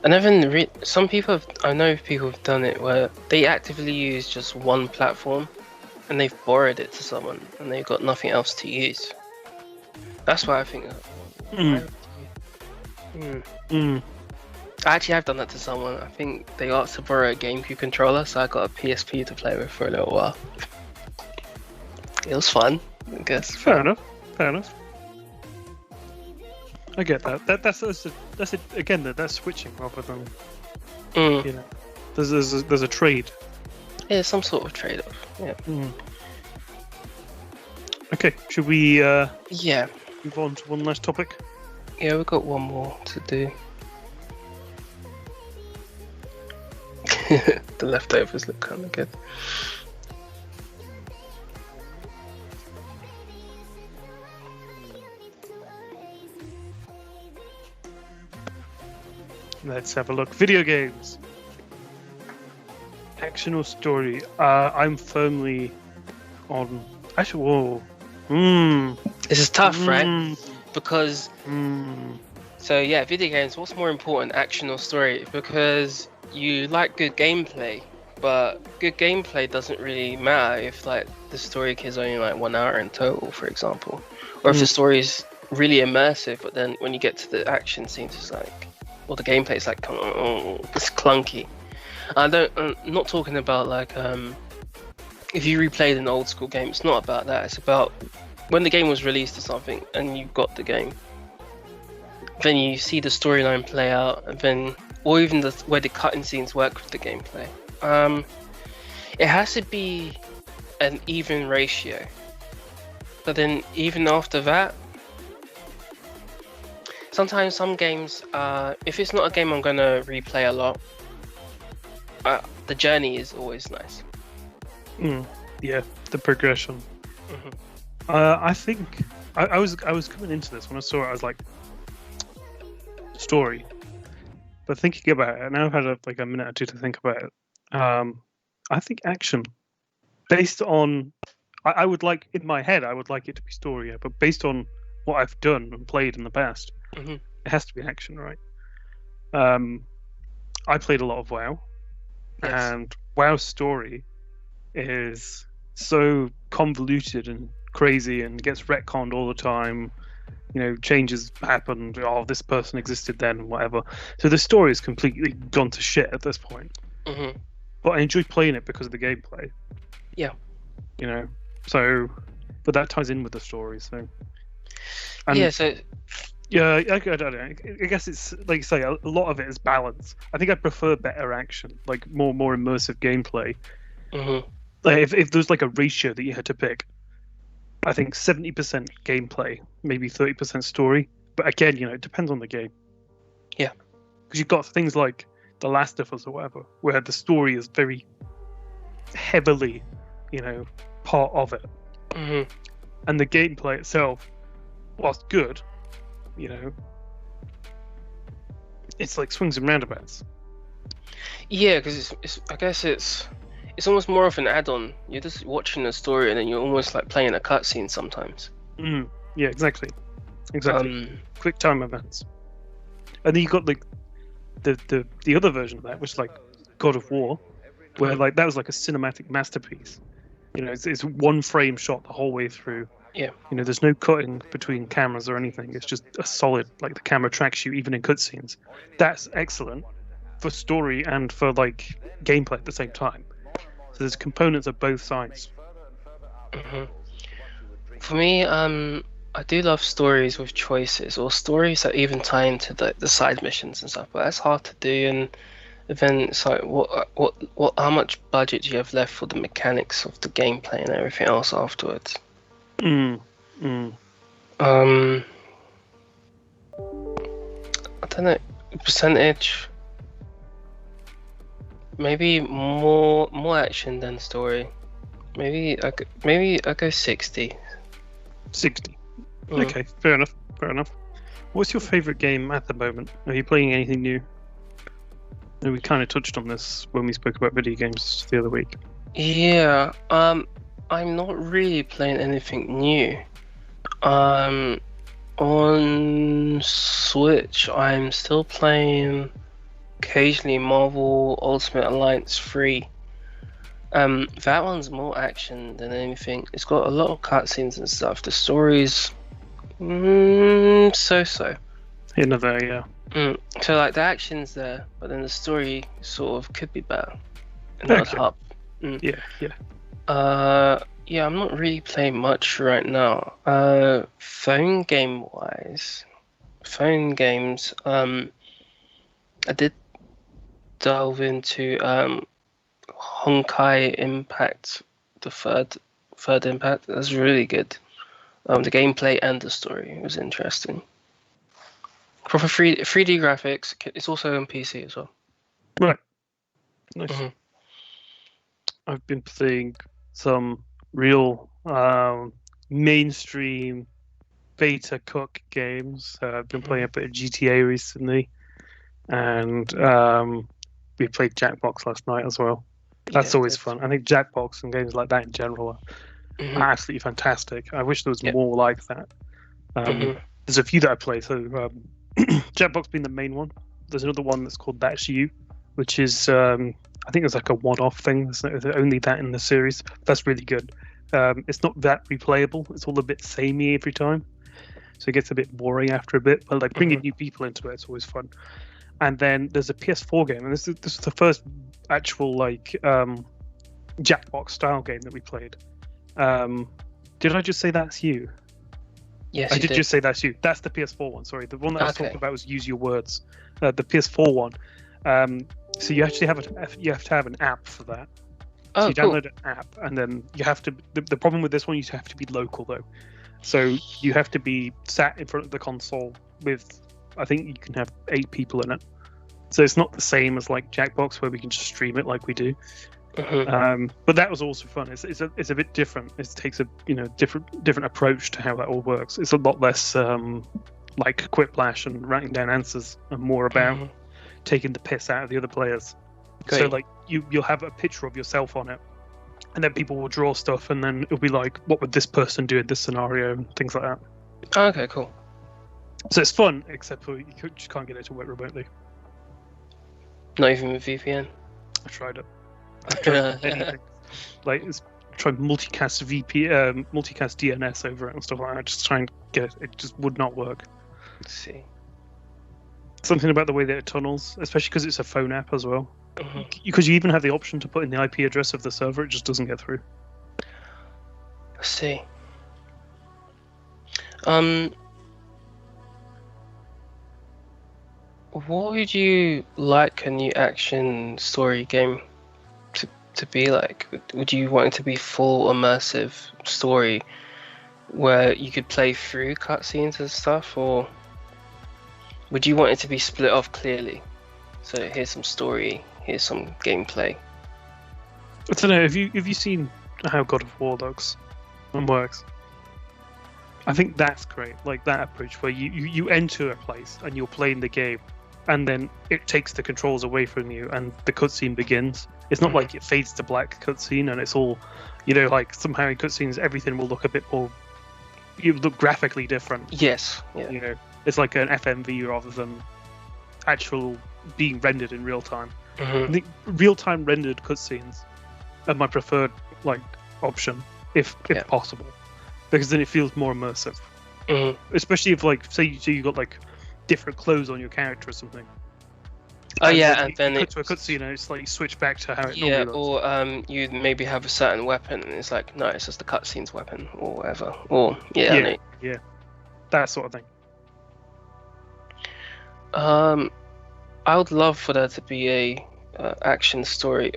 I never. Some people I know people have done it where they actively use just one platform, and they've borrowed it to someone, and they've got nothing else to use. That's why I think. I actually have done that to someone. I think they asked to borrow a GameCube controller, so I got a PSP to play with for a little while. It was fun, I guess. Fair enough. I get that. That's switching rather than you know. There's a trade. Yeah, some sort of trade-off. Yeah. Okay, should we yeah move on to one last topic? Yeah, we've got one more to do. The leftovers look kind of good. Let's have a look. Video games. Action or story? I'm firmly on. Actually, whoa. This is tough, right? Because. So yeah, video games. What's more important, action or story? Because you like good gameplay, but good gameplay doesn't really matter if like the story is only like 1 hour in total, for example, or if the story is really immersive, but then when you get to the action scenes, it's like. Or the gameplay is like, it's clunky. I'm not talking about like if you replayed an old school game. It's not about that. It's about when the game was released or something, and you got the game. Then you see the storyline play out, and then or even where the cutting scenes work with the gameplay. It has to be an even ratio. But then even after that. Sometimes some games, if it's not a game I'm going to replay a lot, the journey is always nice. Yeah, the progression. I think I was coming into this when I saw it. I was like, story. But thinking about it, now I've had a minute or two to think about it. I think action, based on, I would like in my head, I would like it to be story, yeah, but based on what I've done and played in the past. It has to be action, right? I played a lot of WoW, and WoW's story is so convoluted and crazy and gets retconned all the time. You know, changes happen. Oh, this person existed then, and whatever. So the story is completely gone to shit at this point. But I enjoy playing it because of the gameplay. Yeah. You know, so, but that ties in with the story. So. Yeah, I don't know. I guess it's like you say, a lot of it is balance. I think I prefer better action, like more immersive gameplay. Hmm. Like if there's like a ratio that you had to pick, I think 70% gameplay, maybe 30% story. But again, it depends on the game. Yeah. Because you've got things like The Last of Us or whatever, where the story is very heavily, part of it, Hmm. and the gameplay itself, whilst good, you know, it's like swings and roundabouts. Yeah, because I guess it's almost more of an add-on. You're just watching a story, and then you're almost like playing a cutscene sometimes. Yeah, exactly. Um, Quick time events, and then you got like the other version of that, which is like God of War, where Mhm. like that was like a cinematic masterpiece. It's one frame shot the whole way through. Yeah. There's no cutting between cameras or anything. It's just a solid, like the camera tracks you even in cutscenes. That's excellent for story and for like gameplay at the same time. So there's components of both sides. Hmm. For me, I do love stories with choices, or stories that even tie into the side missions and stuff. But that's hard to do, and then it's like, how much budget do you have left for the mechanics of the gameplay and everything else afterwards? Mm, mm. Um, I don't know, percentage. Maybe more action than story. Maybe I go 60. 60. Mm. Okay, fair enough. Fair enough. What's your favorite game at the moment? Are you playing anything new? And we kind of touched on this when we spoke about video games the other week. Yeah. I'm not really playing anything new. On Switch, I'm still playing occasionally Marvel Ultimate Alliance 3. That one's more action than anything. It's got a lot of cutscenes and stuff. The story's so-so. Here and there, yeah. So like the action's there, but then the story sort of could be better. And that would Okay. help. Yeah. Yeah, I'm not really playing much right now. Phone games. I did delve into Honkai Impact, the third Impact. That's really good. The gameplay and the story was interesting. Proper 3D graphics. It's also on PC as well. Right. Nice. Mhm. I've been playing some real mainstream beta cook games. I've been playing a bit of GTA recently, and we played Jackbox last night as well. That's Yeah, always fun. I think Jackbox and games like that in general Mhm. are absolutely fantastic. I wish there was Yeah. more like that. Mhm. There's a few that I play. So Jackbox being the main one. There's another one that's called That's You, which is I think it's like a one-off thing. There's only that in the series. That's really good. It's not that replayable. It's all a bit samey every time, so it gets a bit boring after a bit. But like bringing new people into it, it's always fun. And then there's a PS4 game, and this is the first actual like Jackbox style game that we played. Did I just say That's You? Yes, I you did did. just say That's You. That's the PS4 one. Sorry, the one that I was Okay. talking about was Use Your Words. The PS4 one. So you actually have to have an app for that. So Oh, you cool. download an app, and then you have to. The problem with this one, you have to be local though. So you have to be sat in front of the console with. I think you can have 8 people in it. So it's not the same as like Jackbox where we can just stream it like we do. But that was also fun. It's a bit different. It takes a different approach to how that all works. It's a lot less like quiplash and writing down answers, and more about taking the piss out of the other players. Great. So like you'll have a picture of yourself on it, and then people will draw stuff, and then it'll be like, what would this person do in this scenario, and things like that. Okay, cool. So it's fun, except for you just can't get it to work remotely. Not even with VPN. I tried it. I tried anything. Like it's tried multicast DNS over it and stuff like that. Just try and get it. It just would not work. Let's see. Something about the way that it tunnels, especially because it's a phone app as well. Mhm. Because you even have the option to put in the IP address of the server, it just doesn't get through. Let's see. What would you like a new action story game to be like? Would you want it to be full immersive story where you could play through cutscenes and stuff, or would you want it to be split off clearly? So here's some story, here's some gameplay. I don't know. Have you seen how God of War looks and works? I think that's great. Like that approach where you enter a place and you're playing the game, and then it takes the controls away from you and the cutscene begins. It's not like it fades to black cutscene and it's all, like somehow in cutscenes everything will look a bit more, you look graphically different. Yes. Yeah. It's like an FMV rather than actual being rendered in real time. I think real time rendered cutscenes are my preferred option if possible, because then it feels more immersive. Especially if say you got different clothes on your character or something. Oh yeah, and then cut to a cutscene and it's like switch back to how it normally looks. Or you maybe have a certain weapon and it's like, no, it's just the cutscene's weapon or whatever. Or yeah, that sort of thing. I would love for there to be a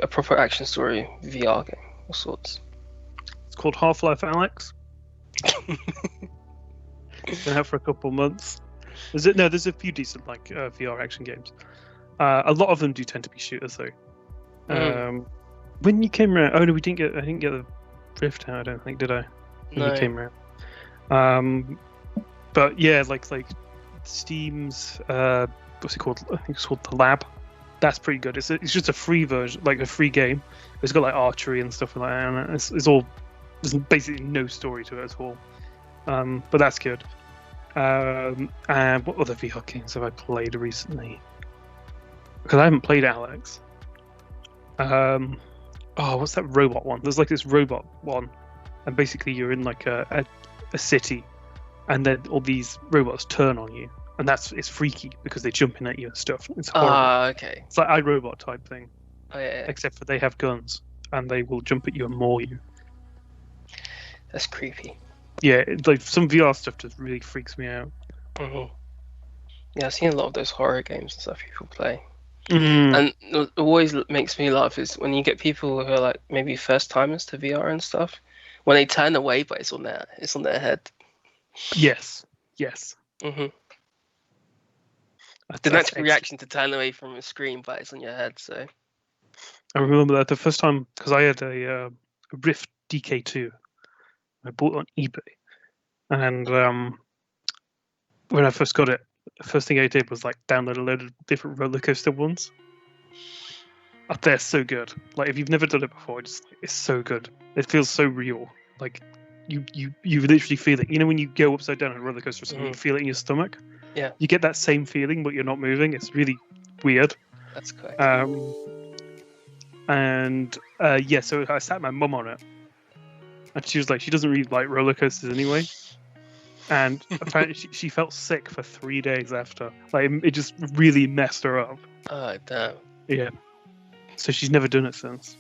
proper action story VR game of sorts. It's called Half-Life Alyx. Been out for a couple months. There's a few decent VR action games. A lot of them do tend to be shooters though. When you came around, I didn't get the Rift out. I don't think, did I? When you came around. But yeah, like Steam's what's it called? I think it's called The Lab. That's pretty good. It's just a free version, like a free game. It's got archery and stuff like that, and there's basically no story to it at all. But that's good. And what other VR games have I played recently? Because I haven't played Alex. What's that robot one? There's this robot one, and basically you're in a city, and then all these robots turn on you, and it's freaky because they're jumping at you and stuff. It's horrible. Okay. It's like iRobot type thing. Oh yeah. Except for they have guns, and they will jump at you and maul you. That's creepy. Yeah, some VR stuff just really freaks me out. Yeah, I've seen a lot of those horror games and stuff people play. And what always makes me laugh is when you get people who are maybe first timers to VR and stuff, when they turn away, but it's on their head. Yes. The natural reaction to turn away from a screen, but it's on your head. So I remember that the first time, because I had a Rift DK2. I bought it on eBay, and when I first got it, the first thing I did was download a load of different roller coaster ones. They're so good. If you've never done it before, it's so good. It feels so real. You literally feel it. When you go upside down on a roller coaster or something, you feel it in your stomach. Yeah. You get that same feeling, but you're not moving. It's really weird. That's correct. So I sat my mum on it, and she was she doesn't really like roller coasters anyway. And apparently she felt sick for 3 days after. It just really messed her up. Oh, damn. Yeah. So she's never done it since.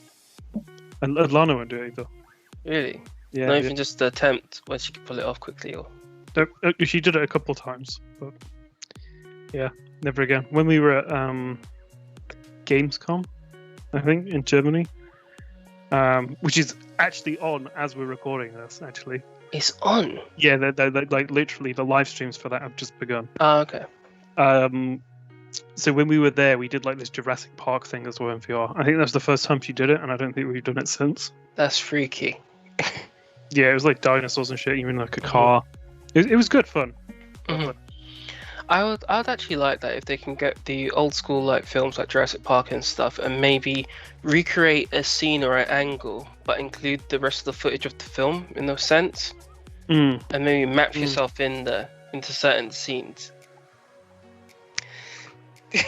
And Lana won't do it either. Really? Yeah. Not even just attempt where she could pull it off quickly, or? She did it a couple times, but yeah, never again. When we were at Gamescom, I think, in Germany, which is actually on as we're recording this, actually. It's on? Yeah, they're literally the live streams for that have just begun. Oh, okay. So when we were there, we did this Jurassic Park thing as well in VR. I think that was the first time she did it, and I don't think we've done it since. That's freaky. Yeah, it was dinosaurs and shit. You in a car. It was good fun. I would actually like that if they can get the old school films like Jurassic Park and stuff, and maybe recreate a scene or an angle, but include the rest of the footage of the film in a sense, and maybe map yourself into certain scenes. A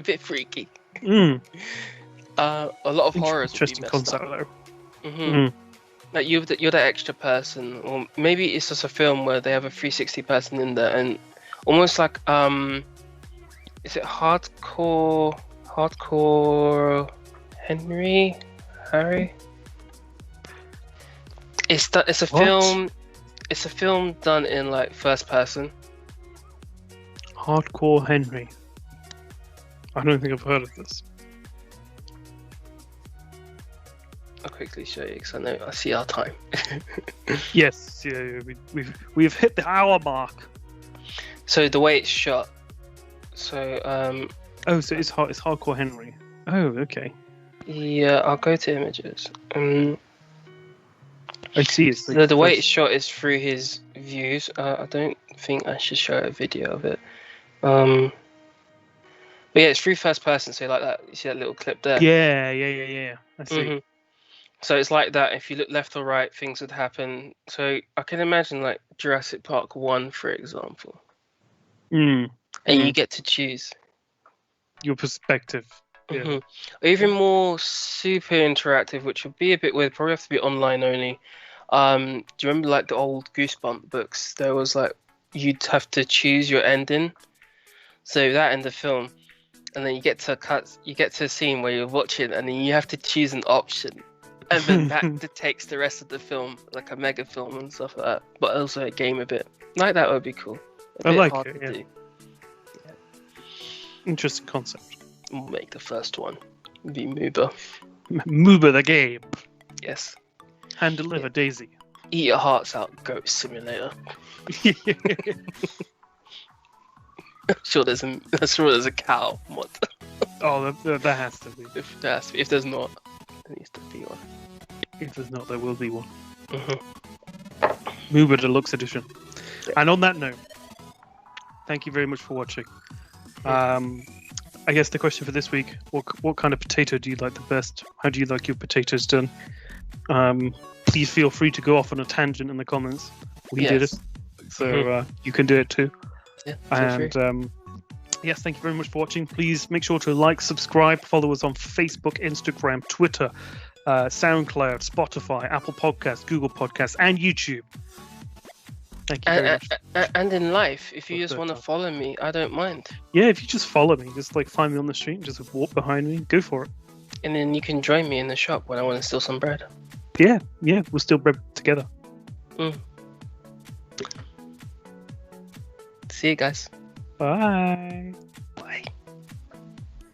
bit freaky. A lot of horrors. Interesting concept though. You're that extra person, or maybe it's just a film where they have a 360 person in there, and almost is it hardcore Harry? It's a film done in first person. Hardcore Henry. I don't think I've heard of this. I'll quickly show you because I see our time. Yes, yeah, we've hit the hour mark. So the way it's shot. So Oh, so it's Hardcore Henry. Oh, okay. yeah, I'll go to images. I see. It's like The way it's shot is through his views. I don't think I should show a video of it. But yeah, it's through first person. So like that, you see that little clip there. Yeah. I see. Mm-hmm. So it's like that. If you look left or right, things would happen. So I can imagine like Jurassic Park 1, for example. And you get to choose your perspective. Yeah. Or even more super interactive, which would be a bit weird. Probably have to be online only. Do you remember like the old Goosebump books? There was like you'd have to choose your ending. So that in the film, and then you get to a scene where you're watching, and then you have to choose an option, and then that dictates the rest of the film, like a mega film and stuff like that. But also a game a bit like that would be cool. I like it. Yeah. Interesting concept. We'll make the first one be Mooba. Mooba the game. Yes. Hand deliver Daisy. Eat your hearts out, Goat Simulator. I'm sure there's a cow mod. Oh, there has to be. If there's not, there needs to be one. If there's not, there will be one. Mooba Deluxe Edition. Yeah. And on that note, thank you very much for watching. I guess the question for this week: what kind of potato do you like the best? How do you like your potatoes done? Please feel free to go off on a tangent in the comments. We did it, so you can do it too. Yeah, and yes, thank you very much for watching. Please make sure to like, subscribe, follow us on Facebook, Instagram, Twitter, SoundCloud, Spotify, Apple Podcasts, Google Podcasts, and YouTube. Thank you very much. And in life, if you just want to follow me, I don't mind. Yeah, if you just follow me, just like find me on the street, and just walk behind me, go for it. And then you can join me in the shop when I want to steal some bread. Yeah, we'll steal bread together. See you guys. Bye.